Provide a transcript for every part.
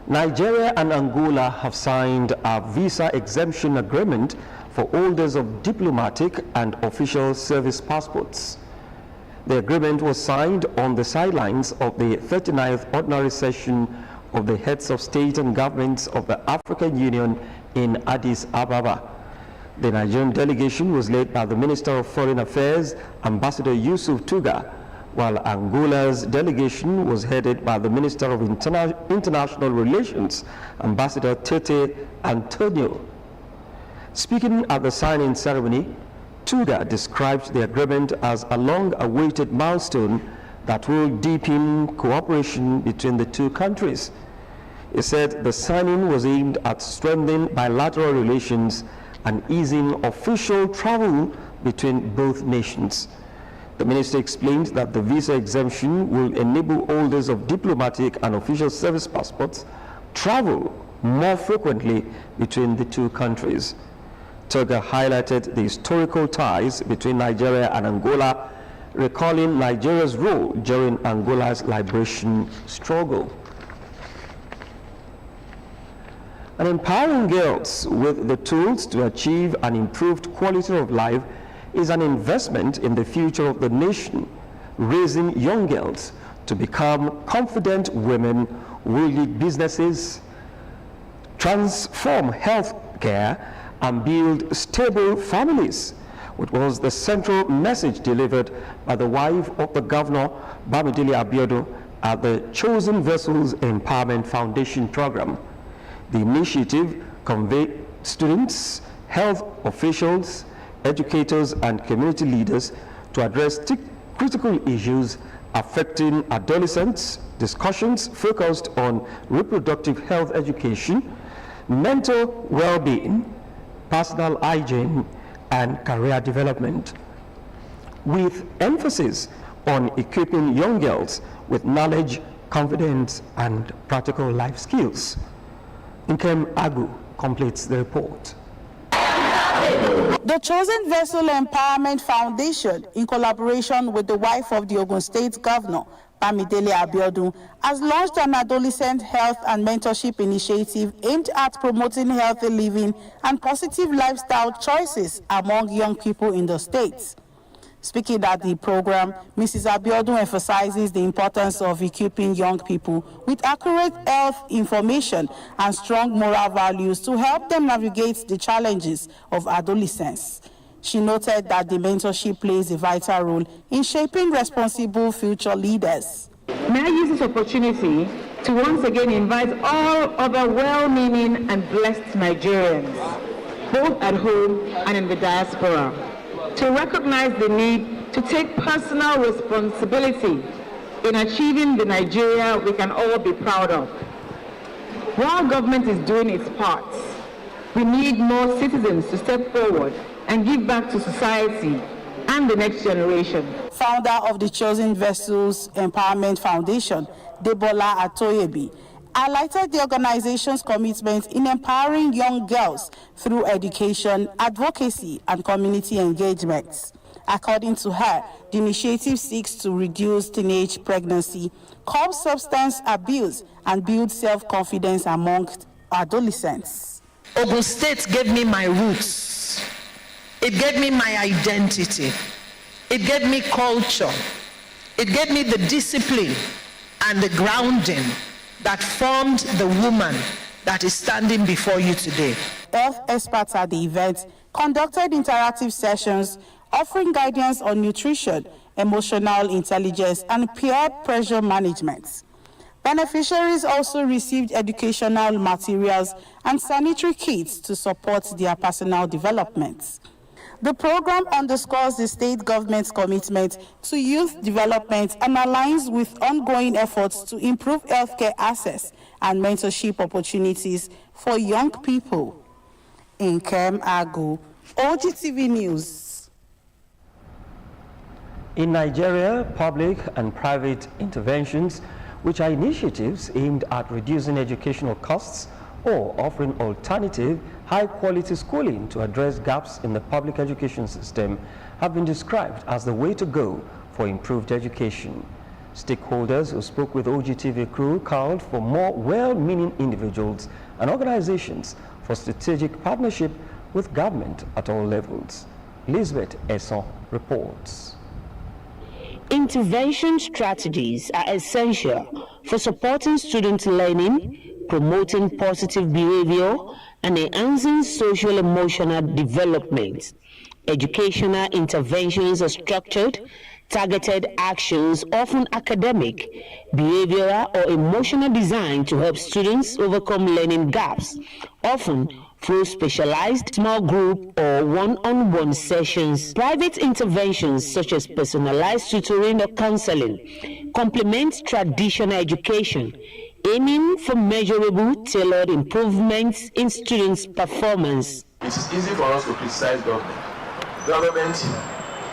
Nigeria and Angola have signed a visa exemption agreement for holders of diplomatic and official service passports. The agreement was signed on the sidelines of the 39th Ordinary Session of the Heads of State and Governments of the African Union in Addis Ababa. The Nigerian delegation was led by the Minister of Foreign Affairs, Ambassador Yusuf Tuga, while Angola's delegation was headed by the Minister of International Relations, Ambassador Tete Antonio. Speaking at the signing ceremony, Tuga described the agreement as a long-awaited milestone that will deepen cooperation between the two countries. He said the signing was aimed at strengthening bilateral relations and easing official travel between both nations. The minister explained that the visa exemption will enable holders of diplomatic and official service passports travel more frequently between the two countries. Tuga highlighted the historical ties between Nigeria and Angola, recalling Nigeria's role during Angola's liberation struggle. And empowering girls with the tools to achieve an improved quality of life is an investment in the future of the nation, raising young girls to become confident women who will lead businesses, transform healthcare, and build stable families, which was the central message delivered by the wife of the governor, Bamidele Abiodun, at the Chosen Vessels Empowerment Foundation program. The initiative conveyed students, health officials, educators, and community leaders to address critical issues affecting adolescents, discussions focused on reproductive health education, mental well-being, personal hygiene, and career development, with emphasis on equipping young girls with knowledge, confidence, and practical life skills. Nkem Agu completes the report. The Chosen Vessel Empowerment Foundation, in collaboration with the wife of the Ogun State Governor, Bamidele Abiodun, has launched an adolescent health and mentorship initiative aimed at promoting healthy living and positive lifestyle choices among young people in the state. Speaking at the program, Mrs. Abiodun emphasizes the importance of equipping young people with accurate health information and strong moral values to help them navigate the challenges of adolescence. She noted that the mentorship plays a vital role in shaping responsible future leaders. May I use this opportunity to once again invite all other well-meaning and blessed Nigerians, both at home and in the diaspora, to recognize the need to take personal responsibility in achieving the Nigeria we can all be proud of. While government is doing its part, we need more citizens to step forward and give back to society and the next generation. Founder of the Chosen Vessels Empowerment Foundation, Debola Atoyebi, highlighted the organization's commitment in empowering young girls through education, advocacy, and community engagements. According to her, the initiative seeks to reduce teenage pregnancy, curb substance abuse, and build self-confidence amongst adolescents. Ogun State gave me my roots. It gave me my identity. It gave me culture. It gave me the discipline and the grounding that formed the woman that is standing before you today. Health experts at the event conducted interactive sessions offering guidance on nutrition, emotional intelligence, and peer pressure management. Beneficiaries also received educational materials and sanitary kits to support their personal development. The program underscores the state government's commitment to youth development and aligns with ongoing efforts to improve healthcare access and mentorship opportunities for young people. Nkem Agu, OGTV News. In Nigeria, public and private interventions, which are initiatives aimed at reducing educational costs or offering alternative, high-quality schooling to address gaps in the public education system, have been described as the way to go for improved education. Stakeholders who spoke with OGTV crew called for more well-meaning individuals and organizations for strategic partnership with government at all levels. Elizabeth Esson reports. Intervention strategies are essential for supporting student learning, promoting positive behavior, and enhancing social-emotional development. Educational interventions are structured, targeted actions, often academic, behavioral, or emotional, designed to help students overcome learning gaps, often through specialized small group or one-on-one sessions. Private interventions such as personalized tutoring or counseling complement traditional education, aiming for measurable, tailored improvements in students' performance. It is easy for us to criticize government. Government,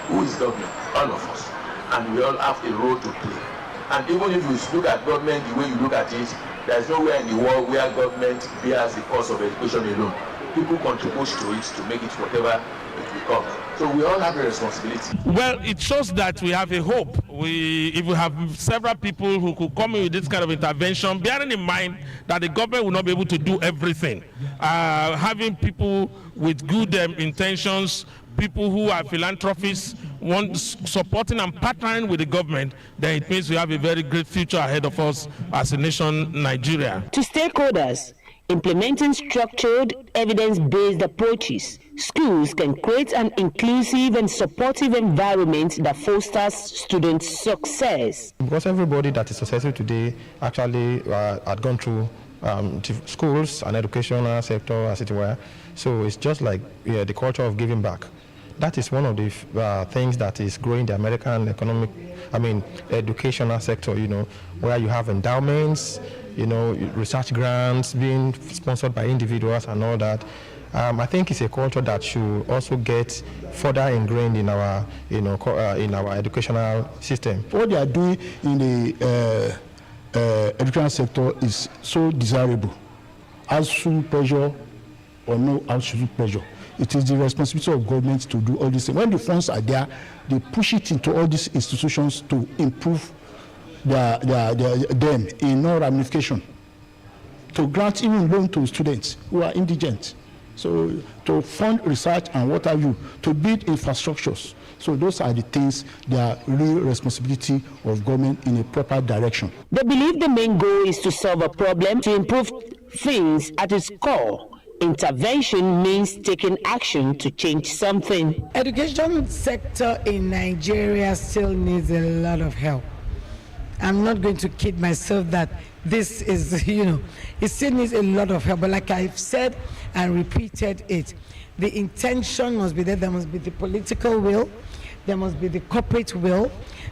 who is government? All of us. And we all have a role to play. And even if you look at government the way you look at it, there is nowhere in the world where government bears the cost of education alone. People contribute to it to make it whatever it becomes. So we all have a responsibility. Well, it shows that we have a hope. If we have several people who could come in with this kind of intervention, bearing in mind that the government will not be able to do everything. Having people with good intentions, people who are philanthropists, supporting and partnering with the government, then it means we have a very great future ahead of us as a nation, Nigeria. To stakeholders, implementing structured, evidence-based approaches, schools can create an inclusive and supportive environment that fosters student success. Because everybody that is successful today actually had gone through schools and educational sector, as it were. So it's just like the culture of giving back. That is one of the things that is growing the American educational sector, where you have endowments, research grants being sponsored by individuals and all that. I think it's a culture that should also get further ingrained in our, in our educational system. What they are doing in the educational sector is so desirable. Absolute pressure or no absolute pressure. It is the responsibility of government to do all this. When the funds are there, they push it into all these institutions to improve them in no ramification. To grant even loan to students who are indigent. So to fund research and what have you, to build infrastructures. So those are the things that are real responsibility of government in a proper direction. They believe the main goal is to solve a problem, to improve things at its core. Intervention means taking action to change something. Education sector in Nigeria still needs a lot of help. I'm not going to kid myself that this is, it still needs a lot of help. But like I've said and repeated it, the intention must be there. There must be the political will. There must be the corporate will.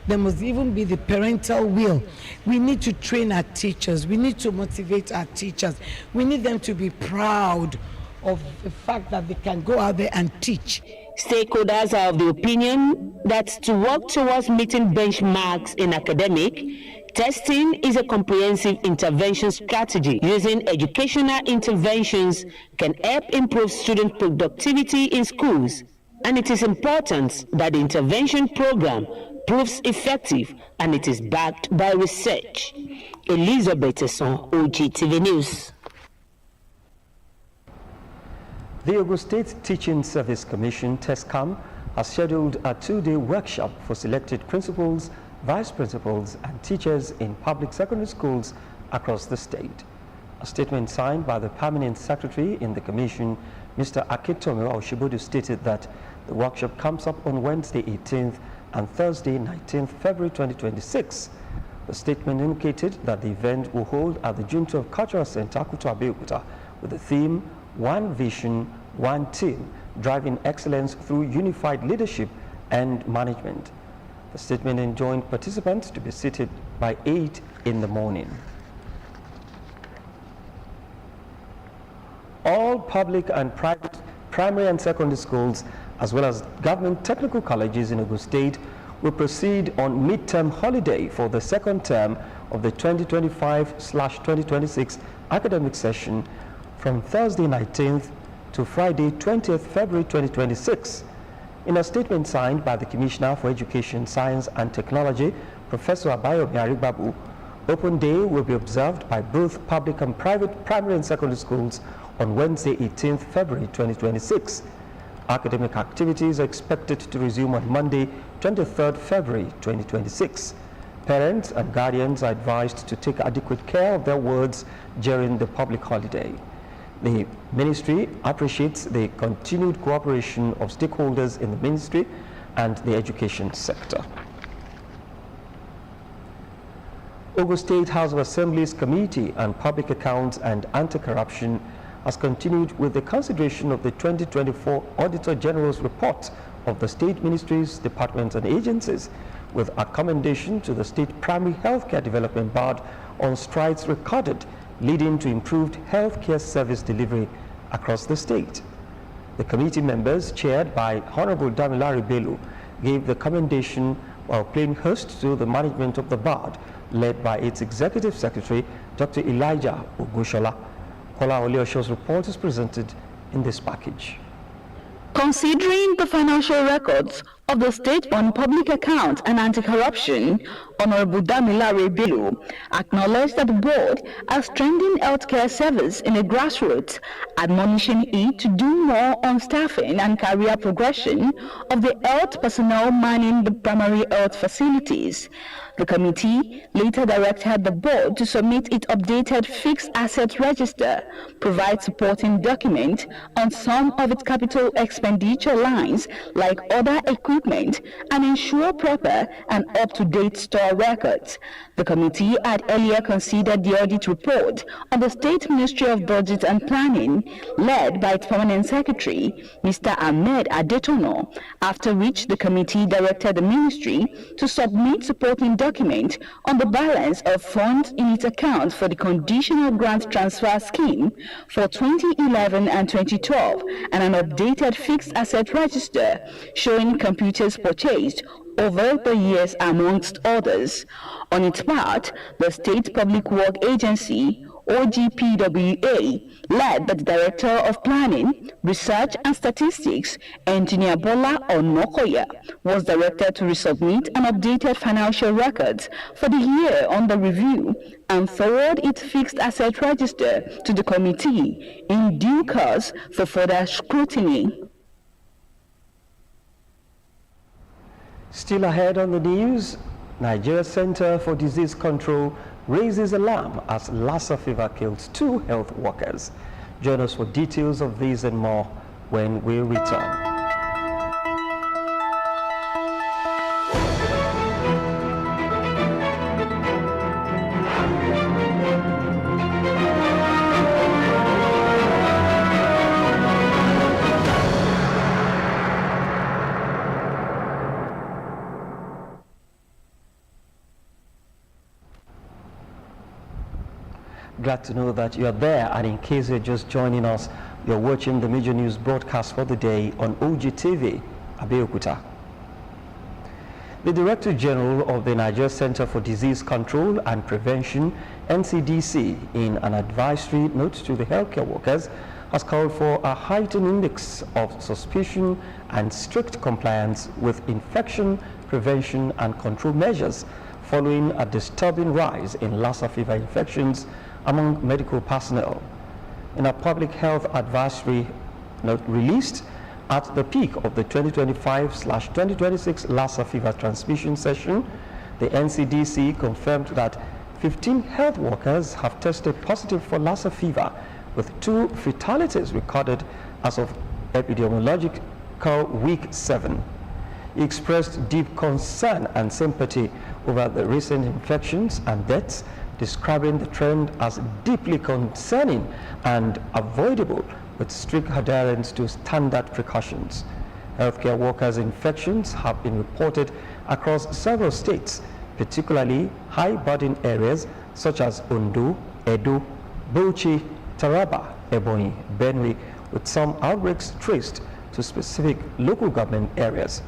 There must even be the parental will. We need to train our teachers. We need to motivate our teachers. We need them to be proud of the fact that they can go out there and teach. Stakeholders are of the opinion that to work towards meeting benchmarks in academic, testing is a comprehensive intervention strategy. Using educational interventions can help improve student productivity in schools, and it is important that the intervention program proves effective and it is backed by research. Elizabeth Esson, OGTV News. The Ogun State Teaching Service Commission, TESCAM, has scheduled a 2-day workshop for selected principals, vice principals, and teachers in public secondary schools across the state. A statement signed by the Permanent Secretary in the Commission, Mr. Akintomi Oshibodu, stated that the workshop comes up on Wednesday 18th and Thursday 19th February 2026. The statement indicated that the event will hold at the June 12 Cultural Center, Kutu Abeokuta, with the theme One Vision, One Team, driving excellence through unified leadership and management. The statement enjoined participants to be seated by 8 in the morning. All public and private primary and secondary schools, as well as government technical colleges in Ogun State, will proceed on mid-term holiday for the second term of the 2025/2026 academic session from Thursday 19th to Friday 20th February 2026. In a statement signed by the Commissioner for Education, Science and Technology, Professor Abayomi Arigbabu, Open Day will be observed by both public and private primary and secondary schools on Wednesday, 18th February 2026. Academic activities are expected to resume on Monday, 23rd February 2026. Parents and guardians are advised to take adequate care of their wards during the public holiday. The ministry appreciates the continued cooperation of stakeholders in the ministry and the education sector. Ogun State House of Assembly's Committee on Public Accounts and Anti-Corruption has continued with the consideration of the 2024 Auditor General's report of the state ministries, departments and agencies, with a commendation to the State Primary Healthcare Development Board on strides recorded leading to improved healthcare service delivery across the state. The committee members, chaired by Honorable Damilare Bello, gave the commendation while playing host to the management of the board, led by its Executive Secretary, Dr. Elijah Ogushola. Kola Oliosho's report is presented in this package. Considering the financial records of the State on Public Accounts and Anti-Corruption, Honorable Damilare Bello acknowledged that the board has strengthened healthcare service in the grassroots, admonishing it to do more on staffing and career progression of the health personnel manning the primary health facilities. The committee later directed the board to submit its updated fixed asset register, provide supporting documents on some of its capital expenditure lines like other equipment, and ensure proper and up-to-date store records. The committee had earlier considered the audit report on the State Ministry of Budget and Planning, led by its permanent secretary, Mr. Ahmed Adetono, after which the committee directed the ministry to submit supporting documents on the balance of funds in its account for the Conditional Grant Transfer Scheme for 2011 and 2012, and an updated fixed asset register showing computers purchased over the years, amongst others. On its part, the State Public Work Agency, OGPWA, led by the Director of Planning, Research and Statistics, Engineer Bola Onokoya, was directed to resubmit an updated financial records for the year under review and forward its fixed asset register to the committee in due course for further scrutiny. Still ahead on the news, Nigeria Center for Disease Control raises alarm as Lassa fever kills 2 health workers. Join us for details of these and more when we return. Glad to know that you are there, and in case you're just joining us, you're watching the major news broadcast for the day on OGTV, Abeokuta. The Director General of the Nigeria Center for Disease Control and Prevention, NCDC, in an advisory note to the healthcare workers, has called for a heightened index of suspicion and strict compliance with infection prevention and control measures following a disturbing rise in Lassa fever infections among medical personnel. In a public health advisory note released at the peak of the 2025/2026 Lassa fever transmission session, the NCDC confirmed that 15 health workers have tested positive for Lassa fever, with 2 fatalities recorded as of epidemiological week 7. He expressed deep concern and sympathy over the recent infections and deaths, describing the trend as deeply concerning and avoidable, with strict adherence to standard precautions. Healthcare workers' infections have been reported across several states, particularly high-burden areas such as Ondo, Edo, Bauchi, Taraba, Ebonyi, Benue, with some outbreaks traced to specific local government areas.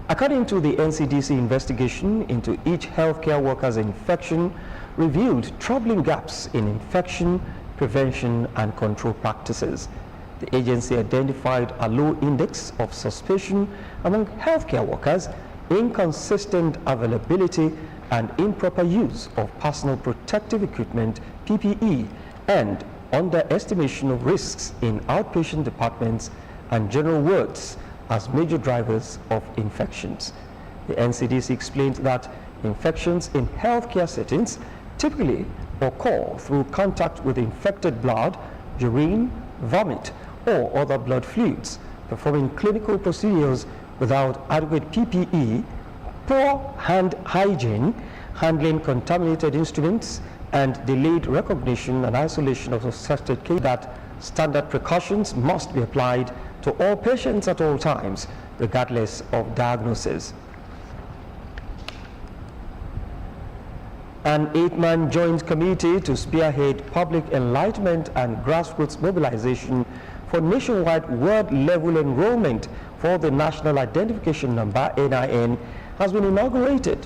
According to the NCDC investigation into each healthcare worker's infection, revealed troubling gaps in infection prevention and control practices. The agency identified a low index of suspicion among healthcare workers inconsistent availability and improper use of personal protective equipment, PPE, and underestimation of risks in outpatient departments and general wards as major drivers of infections. The NCDC explained that infections in healthcare settings typically occur through contact with infected blood, urine, vomit, or other blood fluids, performing clinical procedures without adequate PPE, poor hand hygiene, handling contaminated instruments, and delayed recognition and isolation of suspected cases. That standard precautions must be applied to all patients at all times, regardless of diagnosis. An 8-man joint committee to spearhead public enlightenment and grassroots mobilization for nationwide world-level enrollment for the National Identification Number, NIN, has been inaugurated.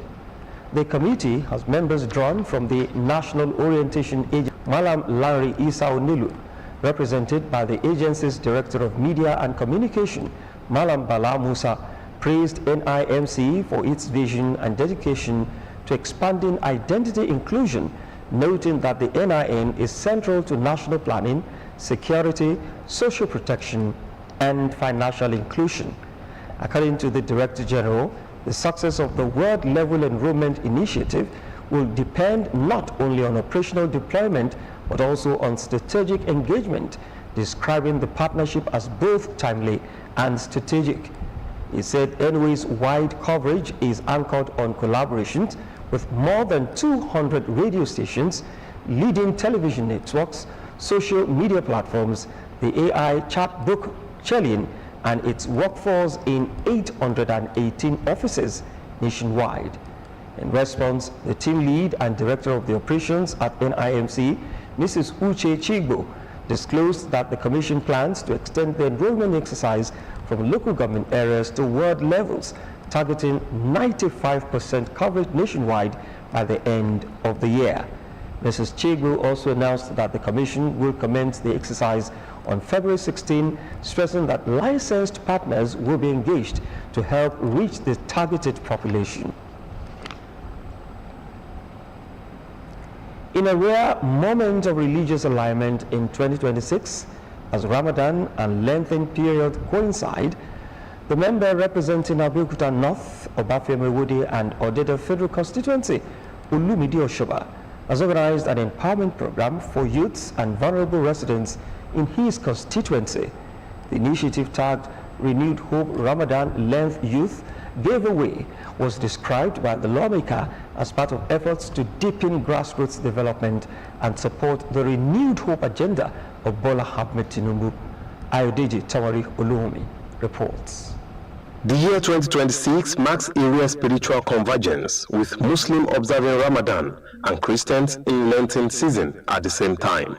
The committee has members drawn from the National Orientation Agency, Malam Larry Isa Onilu, represented by the agency's Director of Media and Communication, Malam Bala Musa, praised NIMC for its vision and dedication to expanding identity inclusion, noting that the NIN is central to national planning, security, social protection, and financial inclusion. According to the Director General, the success of the World Level Enrollment Initiative will depend not only on operational deployment, but also on strategic engagement, describing the partnership as both timely and strategic. He said NWA's wide coverage is anchored on collaborations with more than 200 radio stations, leading television networks, social media platforms, the AI chatbot Chelin, and its workforce in 818 offices nationwide. In response, the team lead and director of the operations at NIMC, Mrs. Uche Chigbo, disclosed that the Commission plans to extend the enrollment exercise from local government areas to ward levels, targeting 95% coverage nationwide by the end of the year. Mrs. Chigbo also announced that the Commission will commence the exercise on February 16, stressing that licensed partners will be engaged to help reach the targeted population. In a rare moment of religious alignment in 2026, as Ramadan and lengthened period coincide, the member representing Abeokuta North, Obafemi Wode, and Odeda Federal Constituency, Olumide Oshoba, has organized an empowerment program for youths and vulnerable residents in his constituency. The initiative, tagged Renewed Hope Ramadan Length Youth Giveaway, was described by the lawmaker as part of efforts to deepen grassroots development and support the Renewed Hope agenda of Bola Ahmed Tinubu. Ayodeji Tawari Oluomi reports. The year 2026 marks a rare spiritual convergence, with Muslims observing Ramadan and Christians in Lenten season at the same time.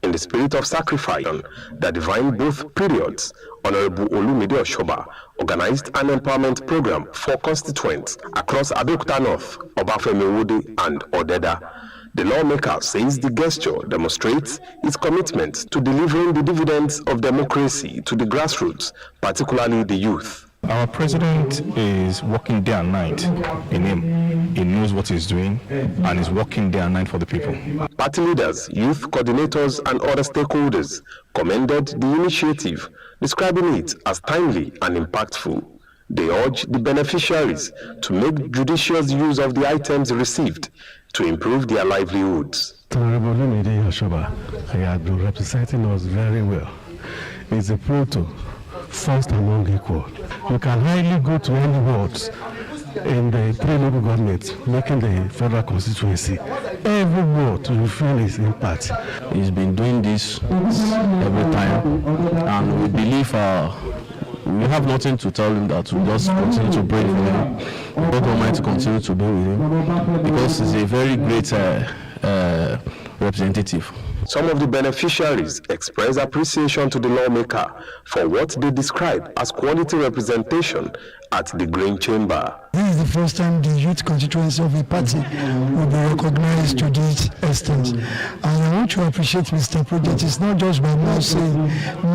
In the spirit of sacrifice that divine both periods, Honorable Olumide Oshoba organized an empowerment program for constituents across Abeokuta North, Obafemi Wode, and Odeda. The lawmaker says the gesture demonstrates its commitment to delivering the dividends of democracy to the grassroots, particularly the youth. Our president is working day and night in him. He knows what he's doing and is working day and night for the people. Party leaders, youth coordinators, and other stakeholders commended the initiative, describing it as timely and impactful. They urge the beneficiaries to make judicious use of the items received to improve their livelihoods. Honorable Olumide Oshoba, he has been representing us very well. He's a proto, first among equal. You can hardly go to any wards in the 3 local governments making the federal constituency. Every ward you feel his impact. He's been doing this every time, and we believe we have nothing to tell him that we just continue to pray for him God Almighty continue to be with him, because he's a very great representative. Some of the beneficiaries expressed appreciation to the lawmaker for what they describe as quality representation at the Green Chamber. This is the first time the youth constituency of a party will be recognized to this extent. And I want to appreciate Mr. Project. It's not just by me saying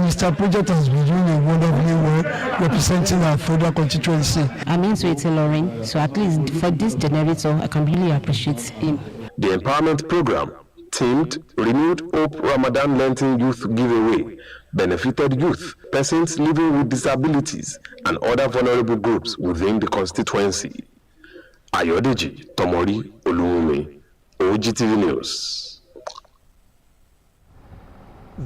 Mr. Project has been doing a wonderfully well representing our federal constituency. I'm into it tailoring, so at least for this generator, I can really appreciate him. The empowerment program, themed Renewed Hope Ramadan Lenten Youth Giveaway, benefited youth, persons living with disabilities, and other vulnerable groups within the constituency. Ayodeji Tomori Oluwumi, OGTV News.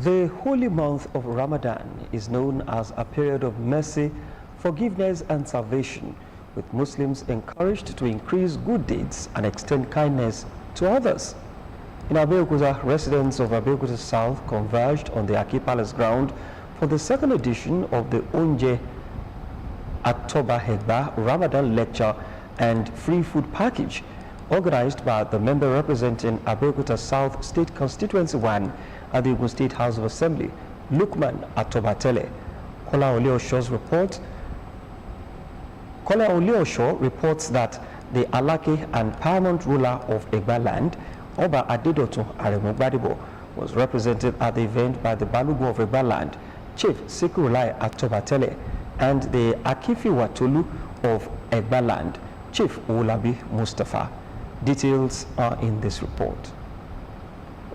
The holy month of Ramadan is known as a period of mercy, forgiveness, and salvation, with Muslims encouraged to increase good deeds and extend kindness to others. In Abeokuta, residents of Abeokuta South converged on the Aki Palace ground for the second edition of the Onje Atoba Hegba Ramadan Lecture and Free Food Package, organized by the member representing Abeokuta South State Constituency 1 at the Ogun State House of Assembly, Lukman Atobatele. Kola Oleosho's report. Kola Oleosho reports that the Alake and paramount ruler of Egba land, Oba Adedoto Aremugbadibo, was represented at the event by the Balugu of Egba land, Chief Sikurulai Atobatele, and the Akifi Watolu of Egba land, Chief Ulabi Mustafa. Details are in this report.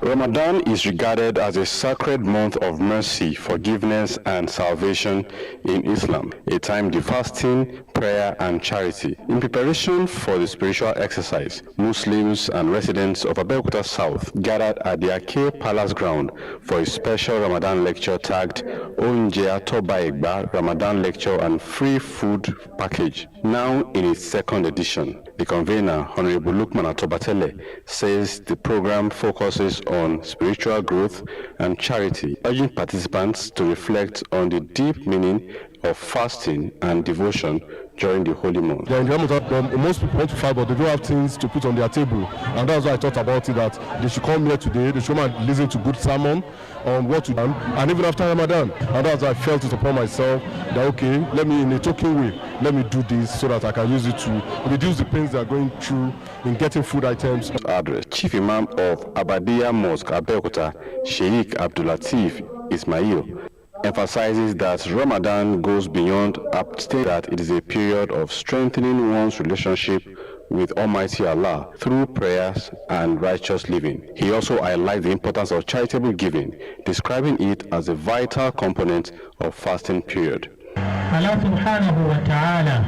Ramadan is regarded as a sacred month of mercy, forgiveness, and salvation in Islam, a time of fasting, prayer, and charity. In preparation for the spiritual exercise, Muslims and residents of Abeokuta South gathered at the Ake Palace ground for a special Ramadan lecture tagged Onje Atoba Egba Ramadan Lecture and Free Food Package, now in its second edition. The convener, Honorable Lukman Atobatele, says the program focuses on spiritual growth and charity, urging participants to reflect on the deep meaning of fasting and devotion during the holy month. Most people want to fight, but they don't have things to put on their table. And that's why I thought about it, that they should come here today, they should come and listen to good sermon on what to do, and even after Ramadan. And that's why I felt it upon myself that, okay, let me, in a token way, let me do this so that I can use it to reduce the pains they are going through in getting food items. Address Chief Imam of Abadiya Mosque, Abeokuta, Sheikh Abdulatif Ismail, emphasizes that Ramadan goes beyond abstain, that it is a period of strengthening one's relationship with Almighty Allah through prayers and righteous living. He also highlights the importance of charitable giving, describing it as a vital component of fasting period. Allah subhanahu wa ta'ala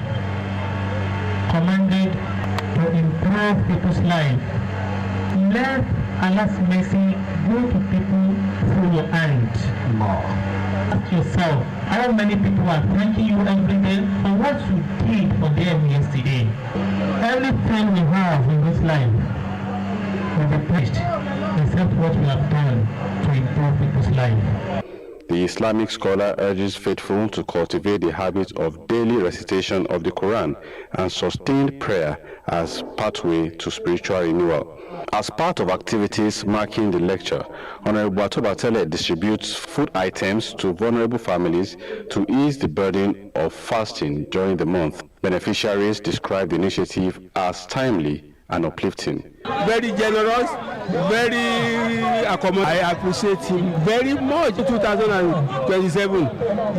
commanded to improve people's life. Let Allah's mercy go to people through your hand. Ask yourself, how many people are thanking you every day for what you did for them yesterday? Everything we have in this life will be punished except what we have done to improve people's life. The Islamic scholar urges faithful to cultivate the habit of daily recitation of the Quran and sustained prayer as pathway to spiritual renewal. As part of activities marking the lecture, Honorable Atobatele distributes food items to vulnerable families to ease the burden of fasting during the month. Beneficiaries describe the initiative as timely and uplifting. Very generous, very accommodating. I appreciate him very much. In 2027,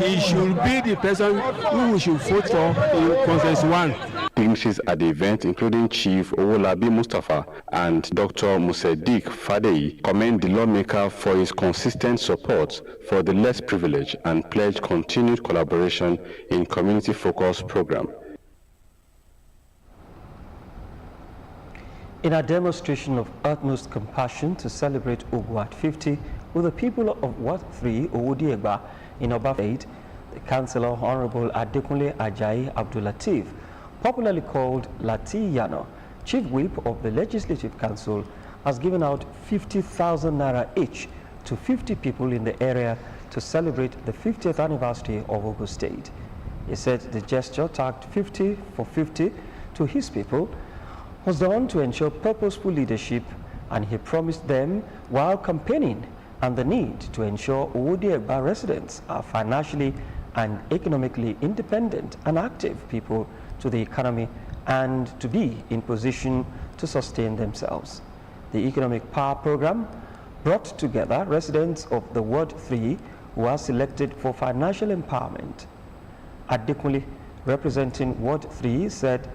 he should be the person who we should vote for in Conference 1. Glimpses at the event, including Chief Owolabi Mustafa and Dr. Musedik Fadei, commend the lawmaker for his consistent support for the less privileged and pledge continued collaboration in community-focused program. In a demonstration of utmost compassion to celebrate Ogwat 50 with the people of Ward 3 Owodiegba in Oba State, the Councillor Honorable Adekunle Ajayi Abdulatif, popularly called Lati Yano, Chief Whip of the Legislative Council, has given out 50,000 naira each to 50 people in the area to celebrate the 50th anniversary of Ogun State. He said the gesture tagged 50 for 50 to his people was done to ensure purposeful leadership, and he promised them while campaigning on the need to ensure Owode-Egba residents are financially and economically independent and active people to the economy and to be in position to sustain themselves. The Economic Power Program brought together residents of the Ward 3 who are selected for financial empowerment. Adekunle, representing Ward 3, said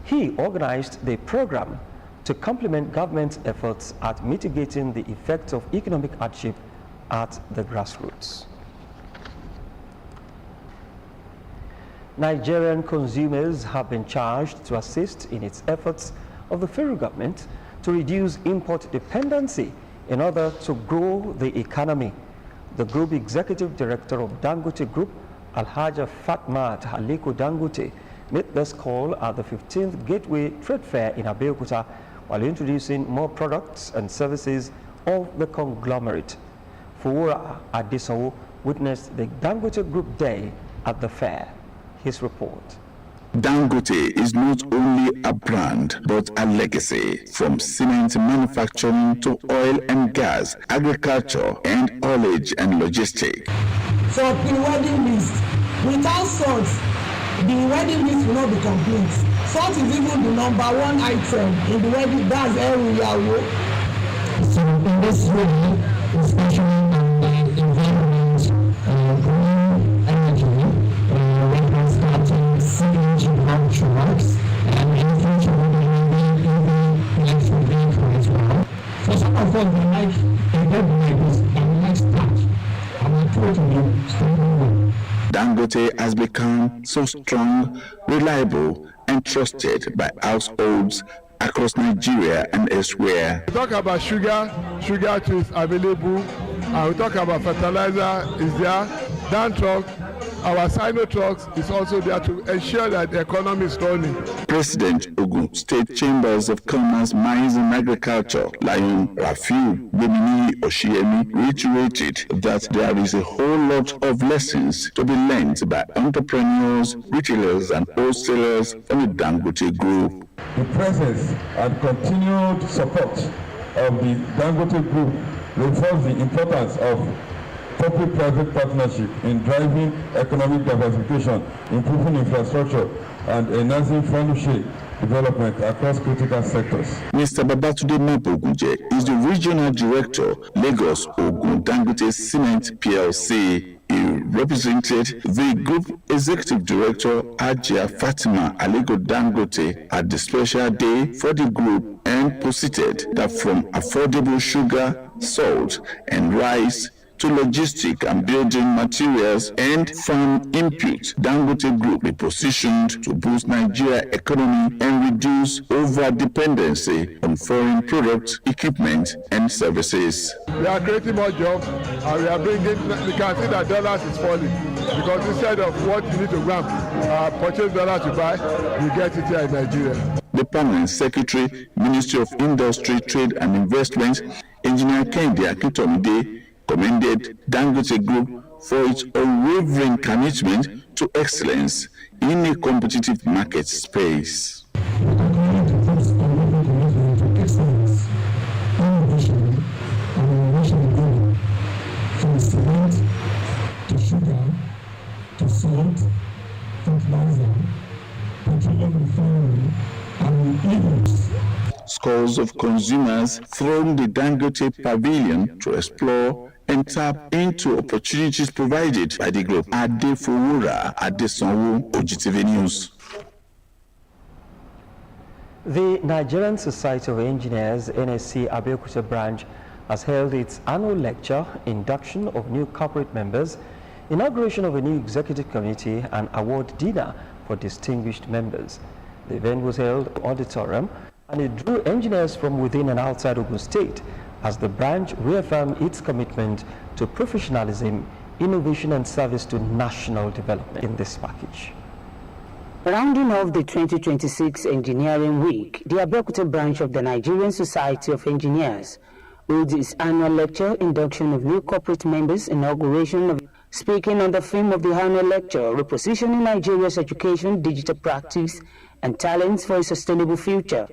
he organized the program to complement government's efforts at mitigating the effects of economic hardship at the grassroots. Nigerian consumers have been charged to assist in its efforts of the federal government to reduce import dependency in order to grow the economy. The Group Executive Director of Dangote Group, Alhaja Fatmat Aliko Dangote, made this call at the 15th Gateway Trade Fair in Abeokuta while introducing more products and services of the conglomerate. Fowora Adesanwo witnessed the Dangote Group Day at the fair. His report. Dangote is not only a brand, but a legacy, from cement manufacturing to oil and gas, agriculture, and haulage and logistics. So the wedding list, without salt, the wedding list will not be complete. Salt is even the #1 item in the wedding, that's everywhere. So in this way, especially in the environment, green energy, when we started CNG bomb trucks, and in the future we will be electric vehicles as well. So some of us we like a good neighbors and we like start. And we totally strong. Dangote has become so strong, reliable, and trusted by households across Nigeria and elsewhere. We talk about sugar is available, and we talk about fertilizer is there, down truck, our sino trucks is also there to ensure that the economy is running. President Ogun State Chambers of Commerce, Mines and Agriculture, Lion Rafiu Gbemini Oshiemi, reiterated that there is a whole lot of lessons to be learned by entrepreneurs, retailers and wholesalers from the Dangote Group. The presence and continued support of the Dangote Group reinforces the importance of public-private partnership in driving economic diversification, improving infrastructure, and enhancing value development across critical sectors. Mr. Babatunde Mabogunje is the Regional Director, Lagos Ogun Dangote Cement PLC. He represented the Group Executive Director, Ajia Fatima Aliko Dangote, at the special day for the group and posited that from affordable sugar, salt, and rice to logistic and building materials and farm inputs, Dangote Group be positioned to boost Nigeria economy and reduce over-dependency on foreign products, equipment, and services. We are creating more jobs, and we are bringing, we can see that dollars is falling, because instead of what you need to grab, purchase dollars to buy, you get it here in Nigeria. The Permanent Secretary, Ministry of Industry, Trade and Investment, Engineer Kehinde Akintomide, commended Dangote Group for its unwavering commitment to excellence in a competitive market space. From cement to sugar to salt, fertilizer, petroleum refinery, and even Scores of consumers throng the Dangote Pavilion to explore and tap into opportunities provided by the group. Fowora Adesanwo, OGTV News. The Nigerian Society of Engineers, NSC Abeokuta branch, has held its annual lecture, induction of new corporate members, inauguration of a new executive committee, and award dinner for distinguished members. The event was held in the auditorium, and it drew engineers from within and outside Ogun State as the branch reaffirmed its commitment to professionalism, innovation, and service to national development in this package. Rounding off the 2026 Engineering Week, the Abeokuta branch of the Nigerian Society of Engineers holds its annual lecture, induction of new corporate members, inauguration of. Speaking on the theme of the annual lecture, repositioning Nigeria's education, digital practice, and talents for a sustainable future.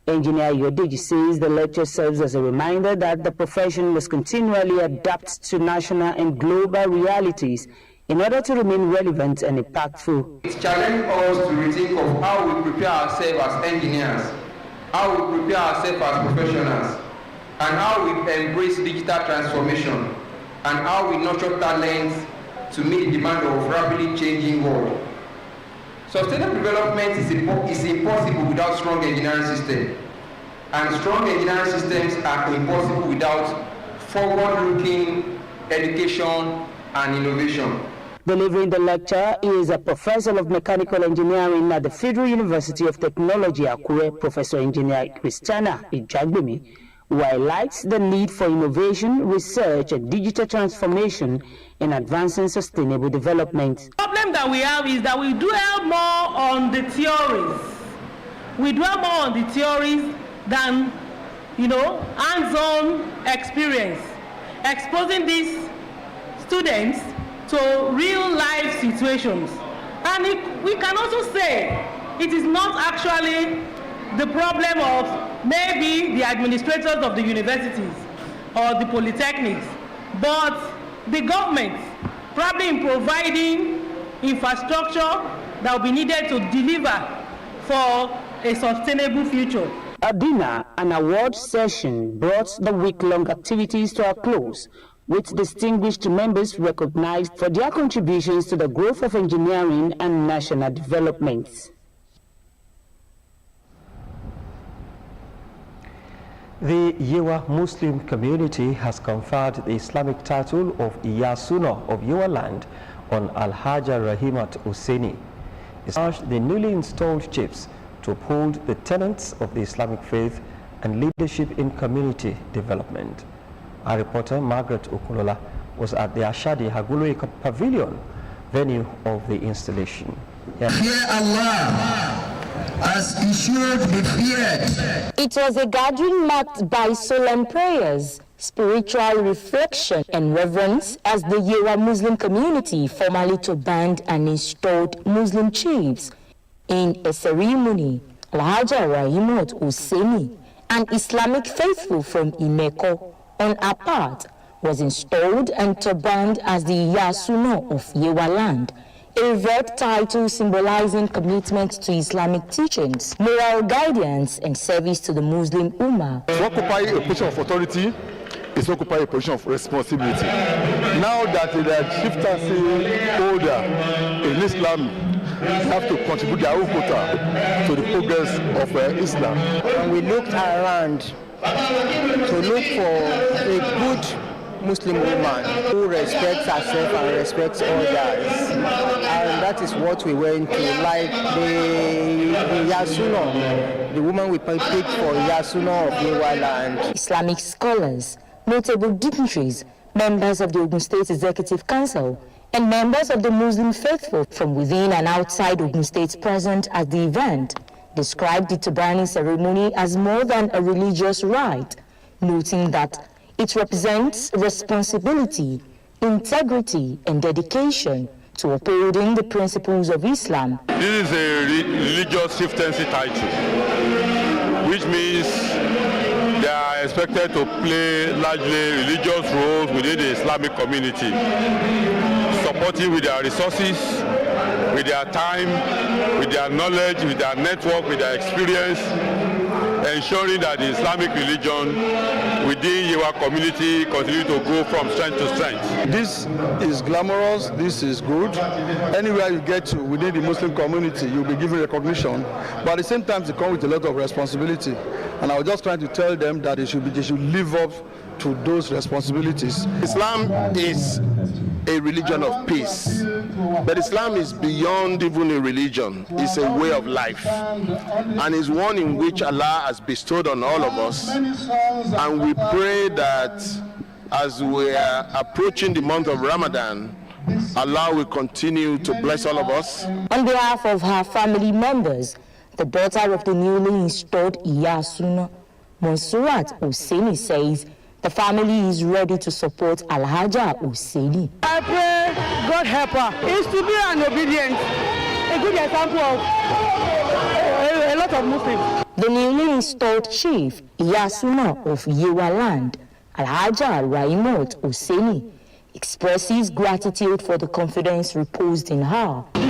Engineer Yodeji says the lecture serves as a reminder that the profession must continually adapt to national and global realities in order to remain relevant and impactful. It challenges us to rethink of how we prepare ourselves as engineers, how we prepare ourselves as professionals, and how we embrace digital transformation, and how we nurture talents to meet the demand of rapidly changing world. Sustainable development is impossible without strong engineering systems, and strong engineering systems are impossible without forward-looking education and innovation. Delivering the lecture is a professor of mechanical engineering at the Federal University of Technology, Akure, Professor Engineer Christiana Ijagbemi, who highlights the need for innovation, research, and digital transformation in advancing sustainable development. The problem that we have is that we dwell more on the theories. We dwell more on the theories than, hands-on experience, exposing these students to real-life situations. And we can also say it is not actually the problem of maybe the administrators of the universities or the polytechnics, but the government probably in providing infrastructure that will be needed to deliver for a sustainable future. A dinner and award session brought the week-long activities to a close, with distinguished members recognized for their contributions to the growth of engineering and national development. The Yewa Muslim community has conferred the Islamic title of Iya Sunnah of Yewa land on Al-Haja Rahimat Husseini. It urged the newly installed chiefs to uphold the tenets of the Islamic faith and leadership in community development. Our reporter Margaret Okulola was at the Ashadi Hagului Pavilion, venue of the installation. Fear Allah as he should be feared. It was a gathering marked by solemn prayers, spiritual reflection and reverence as the Yewa Muslim community formally turbaned and installed Muslim chiefs. In a ceremony, Al-Haja Rahimat Husseini, an Islamic faithful from Imeko, on her part, was installed and turbaned as the Iya Sunnah of Yewa land, a red title symbolizing commitment to Islamic teachings, moral guidance, and service to the Muslim Ummah. To occupy a position of authority is to occupy a position of responsibility. Now that the chieftaincy holder in Islam have to contribute their own quota to the progress of Islam. When we looked around to look for a good Muslim woman who respects herself and respects others, and that is what we went to, like the Iya Sunnah, the woman we picked for Iya Sunnah of Yewa land. Islamic scholars, notable dignitaries, members of the Ogun State Executive Council, and members of the Muslim faithful from within and outside Ogun State present at the event described the turbaning ceremony as more than a religious rite, noting that it represents responsibility, integrity, and dedication to upholding the principles of Islam. This is a religious chieftaincy title, which means they are expected to play largely religious roles within the Islamic community, supporting with their resources, with their time, with their knowledge, with their network, with their experience, ensuring that the Islamic religion within Yewa community continue to grow from strength to strength. This is glamorous, this is good. Anywhere you get to within the Muslim community, you'll be given recognition, but at the same time, it comes with a lot of responsibility. And I was just trying to tell them that they should live up to those responsibilities. Islam is a religion of peace, but Islam is beyond even a religion. It's a way of life, and is one in which Allah has bestowed on all of us. And we pray that as we are approaching the month of Ramadan, Allah will continue to bless all of us. On behalf of her family members, the daughter of the newly installed Iya Sunnah, Monsurat Husseini, says the family is ready to support Al-Haja Husseini. I pray God help her. Is to be an obedient, a good example of lot of Muslims. The newly installed chief, Yasuna of Yewa Land, Alhaja Raimot Oseni, expresses gratitude for the confidence reposed in her. The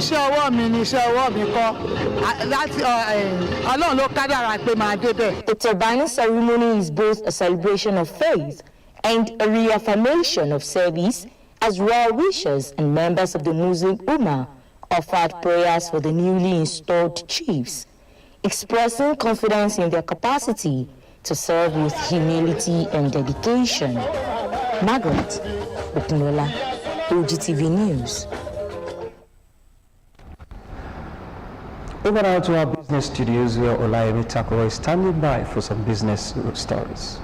turbaning ceremony is both a celebration of faith and a reaffirmation of service, as well wishers and members of the Muslim Ummah offered prayers for the newly installed chiefs, expressing confidence in their capacity to serve with humility and dedication. Margaret Okunola, OGTV News. Over now to our business studios where Olayemi Takoro is standing by for some business stories.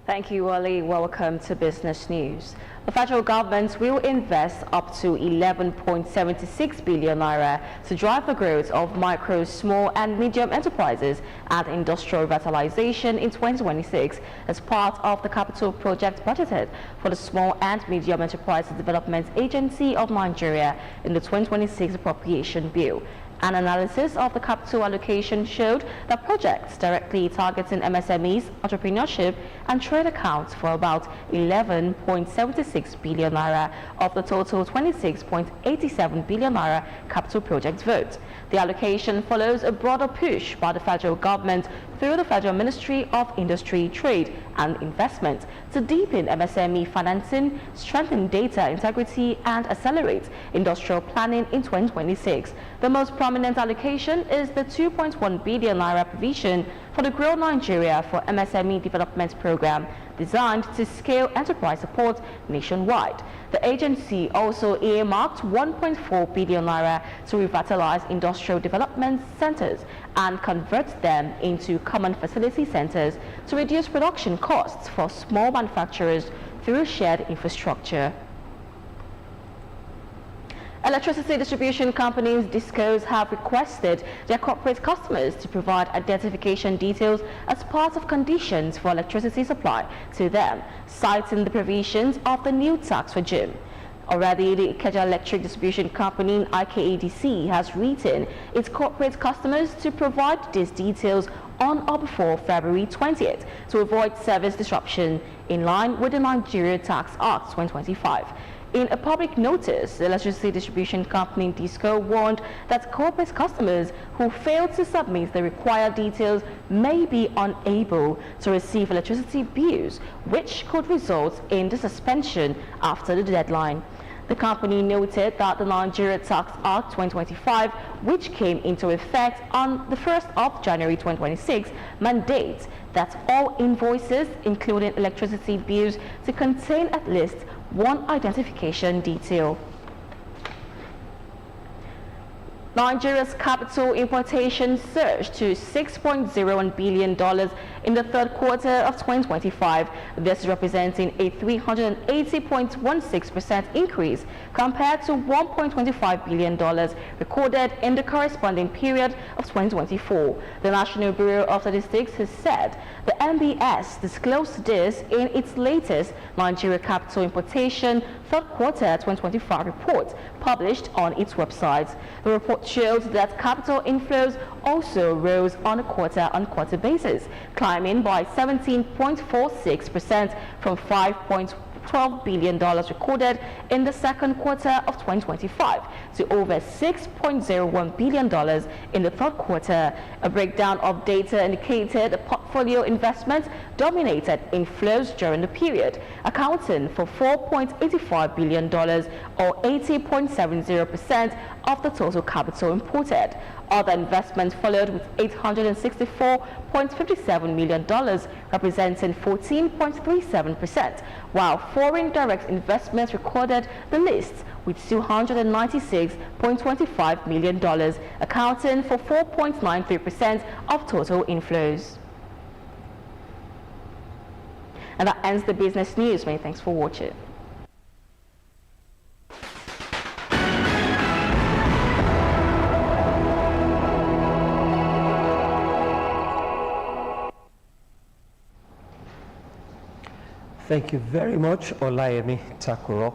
Thank you, Wally. Welcome to Business News. The federal government will invest up to 11.76 billion naira to drive the growth of micro, small and medium enterprises and industrial revitalization in 2026 as part of the capital project budgeted for the Small and Medium Enterprises Development Agency of Nigeria in the 2026 appropriation bill. An analysis of the capital allocation showed that projects directly targeting MSMEs, entrepreneurship and trade accounts for about 11.76 billion naira of the total 26.87 billion naira capital project vote. The allocation follows a broader push by the federal government through the Federal Ministry of Industry, Trade and Investment to deepen MSME financing, strengthen data integrity and accelerate industrial planning in 2026. The most prominent allocation is the 2.1 billion naira provision for the Grow Nigeria for MSME Development Program, designed to scale enterprise support nationwide. The agency also earmarked 1.4 billion naira to revitalize industrial development centers and convert them into common facility centers to reduce production costs for small manufacturers through shared infrastructure. Electricity distribution companies, DISCOs, have requested their corporate customers to provide identification details as part of conditions for electricity supply to them, citing the provisions of the new tax regime. Already, the Ikeja Electric Distribution Company, IKEDC, has written its corporate customers to provide these details on or before February 20th to avoid service disruption in line with the Nigeria Tax Act 2025. In a public notice, the Electricity Distribution Company, DISCO, warned that corporate customers who fail to submit the required details may be unable to receive electricity bills, which could result in the suspension after the deadline. The company noted that the Nigeria Tax Act 2025, which came into effect on the 1st of January 2026, mandates that all invoices, including electricity bills, to contain at least one identification detail. Nigeria's capital importation surged to $6.01 billion in the third quarter of 2025, this representing a 380.16% increase compared to $1.25 billion recorded in the corresponding period of 2024. The National Bureau of Statistics has said the NBS disclosed this in its latest Nigeria capital importation third quarter 2025 report published on its website. The report showed that capital inflows also rose on a quarter-on-quarter basis, climbing by 17.46% from $5.12 billion recorded in the second quarter of 2025 to over $6.01 billion in the third quarter. A breakdown of data indicated the portfolio investment dominated inflows during the period, accounting for $4.85 billion or 80.70% of the total capital imported. Other investments followed with $864.57 million, representing 14.37%, while foreign direct investments recorded the least with $296.25 million, accounting for 4.93% of total inflows. And that ends the business news. Many thanks for watching. Thank you very much, Olayemi Takuro.